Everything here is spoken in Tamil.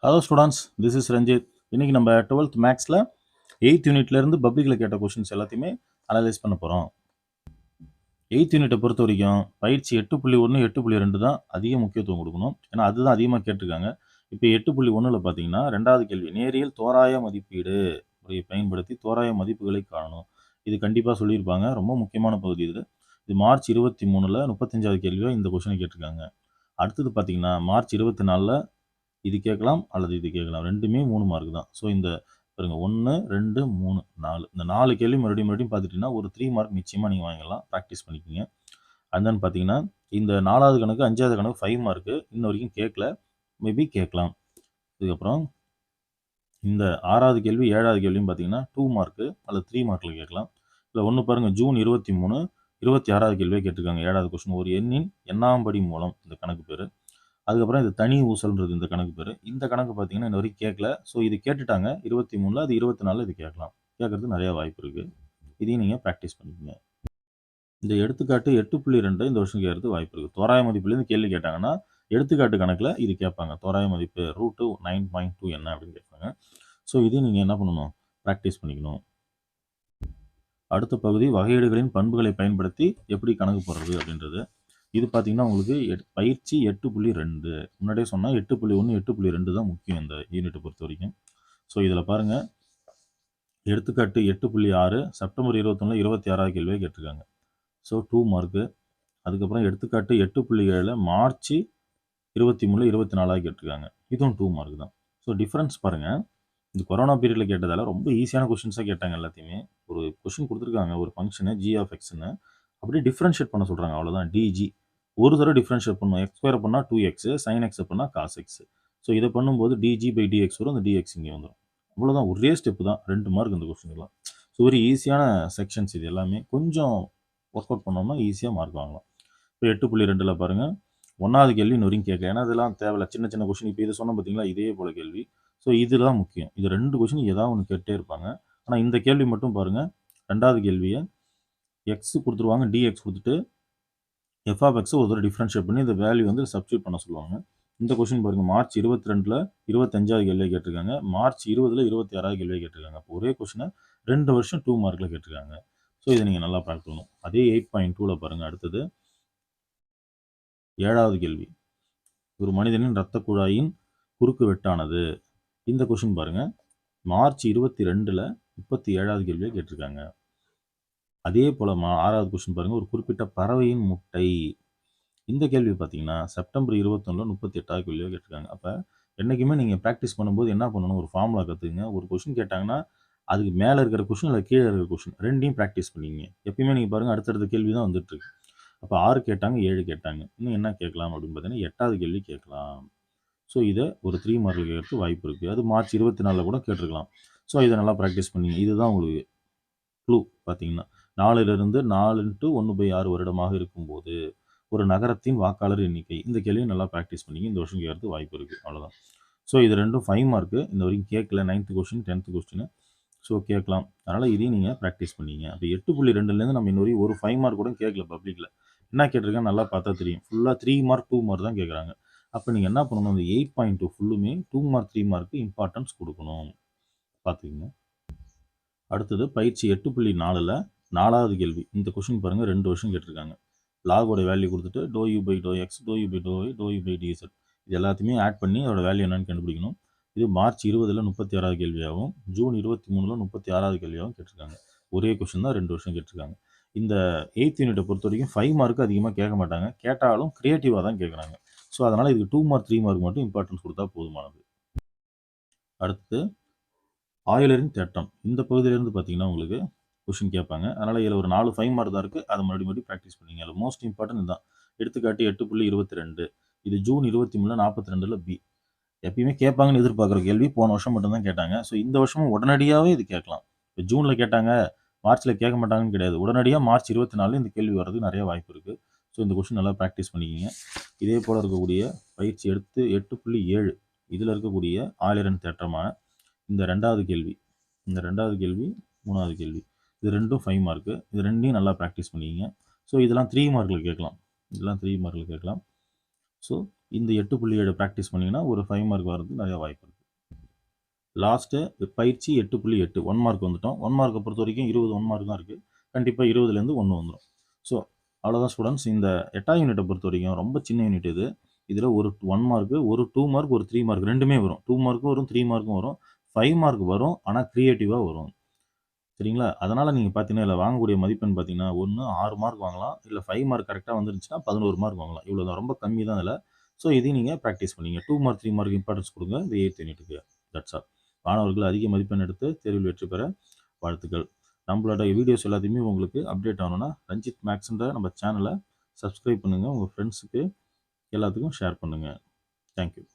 Hello students, this is Ranjith. இன்னைக்கு நம்ம 12th மேக்ஸில் 8th யூனிட்லேருந்து பப்ளிக்கில் கேட்ட கொஷின்ஸ் எல்லாத்தையுமே அனலைஸ் பண்ண போகிறோம். 8th யூனிட்டை பொறுத்த வரைக்கும் பயிற்சி 8.1 8.2 தான் அதிக முக்கியத்துவம் கொடுக்கணும். ஏன்னா அதுதான் அதிகமாக கேட்டிருக்காங்க. இப்போ 8.1ல் பார்த்தீங்கன்னா 2வது கேள்வி நேரியல் தோராய மதிப்பீடு முறையை பயன்படுத்தி தோராய மதிப்புகளை காணணும். இது கண்டிப்பாக சொல்லியிருப்பாங்க. ரொம்ப முக்கியமான பகுதி இது. இது மார்ச் 23ல் 35வது கேள்வியாக இந்த கொஷினை கேட்டிருக்காங்க. அடுத்தது பார்த்தீங்கன்னா மார்ச் 24ல் இது கேட்கலாம் அல்லது இது கேட்கலாம். ரெண்டுமே 3 மார்க் தான். ஸோ இந்த பாருங்க 1 2 3 4 இந்த 4 கேள்வி மறுபடியும் பார்த்துட்டீங்கன்னா ஒரு 3 மார்க் நிச்சயமாக நீங்கள் வாங்கிடலாம். ப்ராக்டிஸ் பண்ணிக்கோங்க. அண்ட் தென் பார்த்தீங்கன்னா இந்த 4வது கணக்கு 5வது கணக்கு 5 மார்க்கு இன்ன வரைக்கும் கேட்கல. மேபி கேட்கலாம். இதுக்கப்புறம் இந்த 6வது கேள்வி 7வது கேள்வியும் பார்த்தீங்கன்னா 2 மார்க்கு அல்லது 3 மார்க்கில் கேட்கலாம். இல்லை ஒன்று பாருங்கள், ஜூன் 23 26வது கேள்வியே கேட்டிருக்காங்க. 7வது கொஸ்டின் ஒரு எண்ணின் எண்ணாம்படி மூலம் இந்த கணக்கு பேர். அதுக்கப்புறம் இது தனி ஊசல்ன்றது இந்த கணக்கு பேர். இந்த கணக்கு பார்த்தீங்கன்னா இன்ன வரைக்கும் கேட்கல. ஸோ இது கேட்டுட்டாங்க 23ல், அது 24ல் இது கேட்கலாம். கேட்கறதுக்கு நிறைய வாய்ப்பு இருக்குது. இதையும் நீங்கள் ப்ராக்டிஸ் பண்ணிக்கோங்க. இந்த எடுத்துக்காட்டு 8.2 இந்த வருஷம் கேட்கறதுக்கு வாய்ப்பு இருக்குது. தோராய மதிப்புலேருந்து கேள்வி கேட்டாங்கன்னா எடுத்துக்காட்டு கணக்கில் இது கேட்பாங்க. தோராய மதிப்பு ரூட்டு 9.2 என்ன அப்படின்னு கேட்பாங்க. ஸோ இதையும் நீங்கள் என்ன பண்ணணும், ப்ராக்டிஸ் பண்ணிக்கணும். அடுத்த பகுதி வகையீடுகளின் பண்புகளை பயன்படுத்தி எப்படி கணக்கு போடுறது அப்படின்றது. இது பார்த்தீங்கன்னா உங்களுக்கு பயிற்சி 8.2. முன்னாடியே சொன்னால் 8.1 8.2 தான் முக்கியம் இந்த யூனிட்டை பொறுத்த வரைக்கும். ஸோ இதில் பாருங்கள், எடுத்துக்காட்டு 8.6 செப்டம்பர் 21 26வது கேள்வியை கேட்டிருக்காங்க. So 2 mark. அதுக்கப்புறம் எடுத்துக்காட்டு 8.7 மார்ச் 23 24 கேட்டிருக்காங்க. இதுவும் 2 மார்க் தான். ஸோ டிஃப்ரென்ஸ் பாருங்கள். இந்த கொரோனா பீரியடில் கேட்டதால் ரொம்ப ஈஸியான கொஷின்ஸாக கேட்டாங்க. எல்லாத்தையுமே ஒரு கொஷின் கொடுத்துருக்காங்க, ஒரு ஃபங்க்ஷனு ஜி ஆஃப் எக்ஸ்ன்னு அப்படியே டிஃப்ரென்ஷியேட் பண்ண சொல்கிறாங்க. அவ்வளோதான். டிஜி ஒரு தடவை டிஃப்ரென்ஷியேட் பண்ணும். எக்ஸ் ஸ்கொயர் பண்ணால் 2x, சைன் எக்ஸ் பண்ணால் காஸ் எக்ஸ். ஸோ இதை பண்ணும்போது டிஜி பை டிஎக்ஸ் வரும். அந்த டிஎக்ஸ் இங்கே வந்துடும். அவ்வளோதான். ஒரே ஸ்டெப்பு தான். 2 மார்க் இந்த கொஸ்டின்லாம். ஸோ ஒரு ஈஸியான செக்ஷன்ஸ் இது எல்லாமே. கொஞ்சம் ஒர்க் அவுட் பண்ணோம்னா ஈஸியாக மார்க் வாங்கலாம். இப்போ 8.2ல் பாருங்கள், 1வது கேள்வி இன்னும் கேட்கல. ஏன்னா இதெல்லாம் தேவையில்ல. சின்ன சின்ன கொஸ்டின். இப்போ இது சொன்ன பார்த்தீங்களா, இதே போல் கேள்வி. ஸோ இதுதான் முக்கியம். இது 2 கொஸ்டின் ஏதாவது ஒன்று கேட்டே இருப்பாங்க. ஆனால் இந்த கேள்வி மட்டும் பாருங்கள். 2வது கேள்வியை எக்ஸ் கொடுத்துருவாங்க, டிஎக்ஸ் கொடுத்துட்டு எஃப் ஆஃப் எக்ஸ் ஒரு தடவை டிஃப்ரென்ஷியேட் பண்ணி இந்த வேல்யூ வந்து சப்ஸ்டியூட் பண்ண சொல்லுவாங்க. இந்த கொஸ்டின் பாருங்கள், மார்ச் 22ல் 25வது கேள்வியை கேட்டிருக்காங்க. மார்ச் 20ல் 26வது கேள்வியை கேட்டிருக்காங்க. அப்போ ஒரே கொஸ்டினை 2 வருஷம் 2 மார்க்கில் கேட்டிருக்காங்க. ஸோ இதை நீங்கள் நல்லா பார்க்கணும். அதே 8.2ல் பாருங்கள். அடுத்தது 7வது கேள்வி, ஒரு மனிதனின் இரத்த குழாயின் குறுக்கு வெட்டானது. இந்த கொஸ்டின் பாருங்கள், மார்ச் 22ல் 37வது கேள்வியை கேட்டிருக்காங்க. அதே போல் 6வது கொஸ்டின் பாருங்கள், ஒரு குறிப்பிட்ட பறவையின் முட்டை. இந்த கேள்வி பார்த்தீங்கன்னா செப்டம்பர் 21ல் 38வது கேள்வியாக கேட்டிருக்காங்க. அப்போ என்றைக்குமே நீங்கள் ப்ராக்டிஸ் பண்ணும்போது என்ன பண்ணணும், ஒரு ஃபார்முலா கற்றுக்குங்க. ஒரு கொஸ்டின் கேட்டாங்கன்னா அதுக்கு மேலே இருக்கிற கொஸ்டின் இல்லை கீழே இருக்கிற கொஸ்டின் ரெண்டையும் ப்ராக்டிஸ் பண்ணிங்க. எப்பயுமே நீங்கள் பாருங்கள், அடுத்தடுத்த கேள்வி தான் வந்துட்டுருக்கு. அப்போ 6 கேட்டாங்க, 7 கேட்டாங்க. இன்னும் என்ன கேட்கலாம் அப்படின்னு பார்த்தீங்கன்னா 8வது கேள்வி கேட்கலாம். ஸோ இதை ஒரு 3 மார்க் கேட்கறதுக்கு வாய்ப்பு இருக்குது. அது மார்ச் 24ல் கூட கேட்டிருக்கலாம். ஸோ இதை நல்லா ப்ராக்டிஸ் பண்ணிங்க. இதுதான் உங்களுக்கு க்ளூ. பார்த்தீங்கன்னா 4லிருந்து 4x1/6 வருடமாக இருக்கும்போது ஒரு நகரத்தின் வாக்காளர் எண்ணிக்கை. இந்த கேள்வியை நல்லா ப்ராக்டிஸ் பண்ணிங்க. இந்த வருஷம் கேட்கறதுக்கு வாய்ப்பு இருக்குது. அவ்வளோதான். ஸோ இது ரெண்டும் 5 மார்க்கு. இந்த வரைக்கும் கேட்கல. 9th question 10th question. So கேட்கலாம். அதனால் இதையும் நீங்கள் ப்ராக்டிஸ் பண்ணிங்க. அப்போ 8.2லேருந்து நம்ம இன்னொரு ஒரு 5 மார்க் கூட கேட்கல. பப்ளிக்கில் என்ன கேட்டிருக்கேன் நல்லா பார்த்தா தெரியும். ஃபுல்லாக 3 மார்க் 2 மார்க் தான் கேட்குறாங்க. அப்போ நீங்கள் என்ன பண்ணணும், அந்த 8.2 ஃபுல்லுமே 2 மார்க் 3 மார்க்கு இம்பார்ட்டன்ஸ் கொடுக்கணும். பார்த்துக்குங்க. அடுத்தது பயிற்சி 8.4ல் 4வது கேள்வி. இந்த கொஸ்டின் பாருங்கள், 2 வருஷம் கேட்டிருக்காங்க. லாகோட வேல்யூ கொடுத்துட்டு doe u by doe x, doe u by doe y, doe u by DSL இது எல்லாத்தையுமே ஆட் பண்ணி அதோட வேல்யூ என்னன்னு கண்டுபிடிக்கணும். இது மார்ச் 20ல் 36வது கேள்வியாகவும் ஜூன் 23ல் 36வது கேள்வியாகவும் கேட்டிருக்காங்க. ஒரே கொஸ்டின் தான் 2 வருஷம் கேட்டிருக்காங்க. இந்த 8th யூனிட்டை பொறுத்த வரைக்கும் 5 மார்க்கு அதிகமாக கேட்க மாட்டாங்க. கேட்டாலும் க்ரியேட்டிவாக தான் கேட்குறாங்க. ஸோ அதனால் இதுக்கு 2 மார்க் 3 மார்க் மட்டும் இம்பார்ட்டன்ஸ் கொடுத்தா போதுமானது. அடுத்து ஆயுளரின் தேற்றம். இந்த பகுதியிலேருந்து பார்த்தீங்கன்னா உங்களுக்கு கொஷின் கேட்பாங்க. அதனால் இதில் ஒரு 4 5 மார்க் தான் இருக்குது. அதை மறுபடியும் ப்ராக்டிஸ் பண்ணிங்க. அதில் மோஸ்ட் இம்பார்ட்டன்ட் இதுதான். எடுத்துக்காட்டு 8.22. இது ஜூன் 23 42ல் பி. எப்பயுமே கேட்பாங்கன்னு எதிர்பார்க்குற கேள்வி போன வருஷம் மட்டும்தான் கேட்டாங்க. ஸோ இந்த வருஷமும் உடனடியாகவே இது கேட்கலாம். இப்போ ஜூனில் கேட்டாங்க, மார்ச்சில் கேட்க மாட்டாங்கன்னு கிடையாது. உடனடியாக மார்ச் 24 இந்த கேள்வி வர்றதுக்கு நிறைய வாய்ப்பு இருக்குது. ஸோ இந்த கொஷின் நல்லா ப்ராக்டிஸ் பண்ணிக்கிங்க. இதே போல் இருக்கக்கூடிய பயிற்சி எடுத்து 8.7 இதில் இருக்கக்கூடிய ஆயிலரின் தேற்றமான இந்த 2வது கேள்வி, இந்த 2வது கேள்வி 3வது கேள்வி இது ரெண்டும் 5 மார்க்கு. இது ரெண்டையும் நல்லா ப்ராக்டிஸ் பண்ணிக்கிங்க. ஸோ இதெல்லாம் 3 மார்க்கில் கேட்கலாம். இதெல்லாம் 3 மார்க்கில் கேட்கலாம். ஸோ இந்த 8.7 ப்ராக்டிஸ் பண்ணிங்கன்னா ஒரு 5 மார்க் வரதுக்கு நிறைய வாய்ப்பு இருக்குது. லாஸ்ட்டு பயிற்சி 8.8 1 மார்க் வந்துட்டோம். 1 மார்க்கை பொறுத்த வரைக்கும் 20 1 மார்க் தான் இருக்குது. கண்டிப்பாக 20லேருந்து 1 வந்துடும். ஸோ அவ்வளோதான் ஸ்டூடெண்ட்ஸ். இந்த 8ஆம் யூனிட்டை பொறுத்த வரைக்கும் ரொம்ப சின்ன யூனிட் இது. இதில் ஒரு 1 மார்க்கு, ஒரு 2 மார்க், ஒரு 3 மார்க் ரெண்டுமே வரும். 2 மார்க்கும் வரும், 3 மார்க்கும் வரும், 5 மார்க் வரும். ஆனால் க்ரியேட்டிவாக வரும். சரிங்களா? அதனால் நீங்கள் பார்த்தீங்கன்னா இதில் வாங்கக்கூடிய மதிப்பெண் பார்த்தீங்கன்னா ஒன்று 6 மார்க் வாங்கலாம், இல்லை 5 மார்க் கரெக்டாக வந்துருந்துச்சுன்னா 11 மார்க் வாங்கலாம். இவ்வளோ தான், ரொம்ப கம்மி தான் இதில். ஸோ இதையும் நீங்கள் ப்ராக்டிஸ் பண்ணிங்க. 2 மார்க் 3 மார்க் இம்பார்ட்டன்ஸ் கொடுங்க இந்த 8th யூனிட்டுக்கு. That's all. மாணவர்கள் அதிக மதிப்பெண் எடுத்து தேர்வில் வெற்றி பெற வாழ்த்துக்கள். நம்மளோட வீடியோஸ் எல்லாத்தையுமே உங்களுக்கு அப்டேட் ஆகணும்னா ரஞ்சித் மேக்ஸ்ன்ற நம்ம சேனலை சப்ஸ்கிரைப் பண்ணுங்கள். உங்கள் ஃப்ரெண்ட்ஸுக்கு எல்லாத்துக்கும் ஷேர் பண்ணுங்கள். தேங்க்யூ.